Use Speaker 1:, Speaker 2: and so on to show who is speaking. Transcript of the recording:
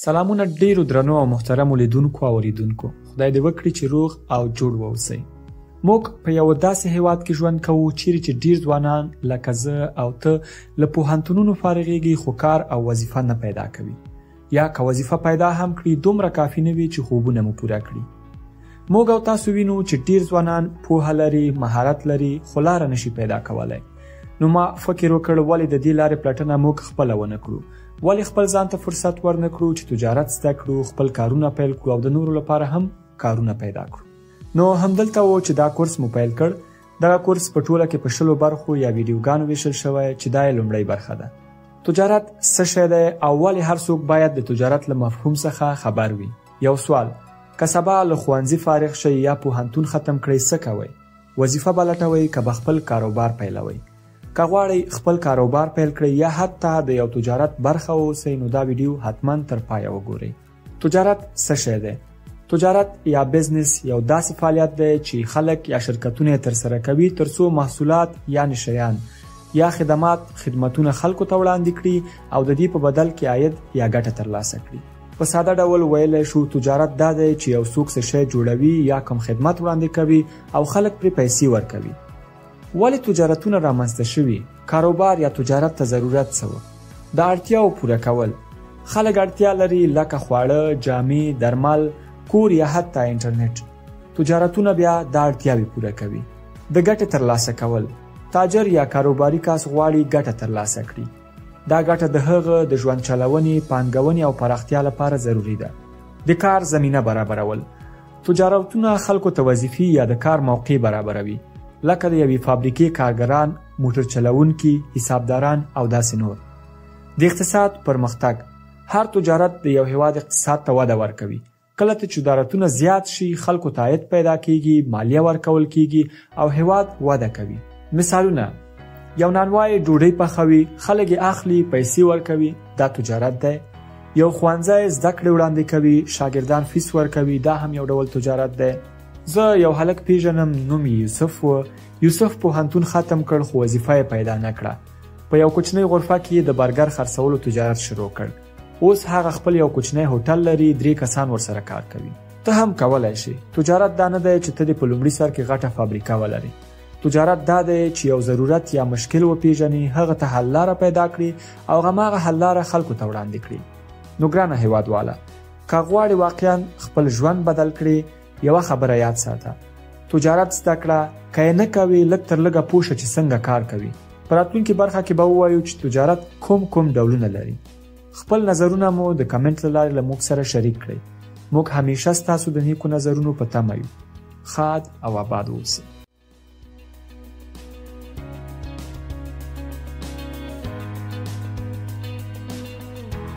Speaker 1: سلامونه ډیرو درنو او محترمو لیدونکو او اوریدونکو. خدای دې وکړي چې روغ او جوړ واوسئ. موږ په یو داسې هیواد کې ژوند کوو چیرې چې ډیر ځوانان لکه زه او ته له پوهنتونونو فارغېږي خو کار او وظیفه نه پیدا کوي، یا که وظیفه پیدا هم کړي دومره کافي نه وي چې خوبونه مو پوره کړي. موږ او تاسو وینو چې ډیر ځوانان پوهه لري، مهارت لري، خو لاره نشي پیدا کولی. نو ما فکر وکړ ولې د دې لارې پلټنه موږ خپله ونه کړو، ولې خپل ځان ته فرصت ورنه کړو چې تجارت زده کړو، خپل کارونه پیل کړو او د نورو لپاره هم کارونه پیدا کړو. نو همدلته و چې دا کورس مو پیل کړ. دغه کورس په ټوله کې په 10 برخو یا ویډیوګانو ویشل شوی چې دا یې لومړی برخه ده. تجارت څه شی دی او ولې هر څوک باید د تجارت له مفهوم څخه خبر وي؟ یو سوال، که سبا له ښوونځي فارغ شئ یا پوهنتون ختم کړئ څه کوئ؟ وظیفه به لټوئ که به خپل کاروبار پیلوئ؟ که غواړئ خپل کاروبار پیل کړئ یا حتی د یو تجارت برخه واوسئ نو دا ویډیو حتما تر پایه وګورئ. تجارت څه شی دی؟ تجارت یا بزنس یو داسې فعالیت دی چې خلک یا شرکتونه ترسره کوي ترڅو محصولات یعنې شیان یا خدمتونه خلکو ته وړاندې کړي او د دې په بدل کې عاید یا ګټه ترلاسه کړي. په ساده ډول ویلی شو تجارت دا دی چې یو څوک څه شی جوړوي یا کوم خدمت وړاندې کوي او خلک پرې پیسې ورکوي. ولې تجارتونه رامنځته شوي؟ کاروبار یا تجارت ته ضرورت څه و؟ د اړتیاو پوره کول. خلک اړتیا لري لکه خواړه، جامې، درمل، کور یا حتی انټرنیټ. تجارتونه بیا دا اړتیاوې پوره کوي. د ګټې ترلاسه کول. تاجر یا کاروباري کس غواړي ګټه ترلاسه کړي. دا ګټه د هغه د ژوند چلونې، پانګونې او پراختیا لپاره ضروری ده. د کار زمینه برابرول. تجارتونه خلکو ته وظیفې یا د کار موقع برابروي، لکه د یوې فابریکې کارګران، موټر چلونکي، حسابداران او داسې نور. د اقتصاد پرمختګ. هر تجارت د یو هیواد اقتصاد ته وده ورکوي. کله چې تجارتونه زیات شي خلکو ته عاید پیدا کیږي، مالیه ورکول کیږي او هیواد وده کوي. مثالونه: یو نانوای ډوډۍ پخوي، خلک یې اخلي، پیسې ورکوي، دا تجارت دی. یو ښوونځی زده کړې وړاندې کوي، شاګردان فیس ورکوي، دا هم یو ډول تجارت دی. زه یو هلک پیژنم، نوم یې یوسف و. یوسف پوهنتون ختم کړ خو وظیفه یې پیدا نه کړه. په یو کوچنۍ غرفه کې د برګر خرڅولو تجارت شروع کړ. اوس هغه خپل یو کوچنی هوټل لري، 3 کسان ورسره کار کوي. ته هم کولی شي. تجارت دا نه دی چې ته د په لومړي سر کې غټه فابریکه ولري. تجارت دا دی چې یو ضرورت یا مشکل وپیژني، هغه ته حل لاره پیدا کړي او هماغه حل لاره خلکو ته وړاندې کړي. نو ګرانه هیوادواله، که غواړې واقعا خپل ژوند بدل کړي یوه خبره یاد ساته: تجارت زده کړه، که یې نه کوې لږ تر لږه پوه شه چې څنګه کار کوي. په راتلونکي برخه کې به ووایو چې تجارت کوم ډولونه لري. خپل نظرونه مو د کمنټ له لارې له موږ سره شریک کړئ. موږ همیشه ستاسو د نیکو نظرونو په تمه یو. ښاد او آباد اوسئ.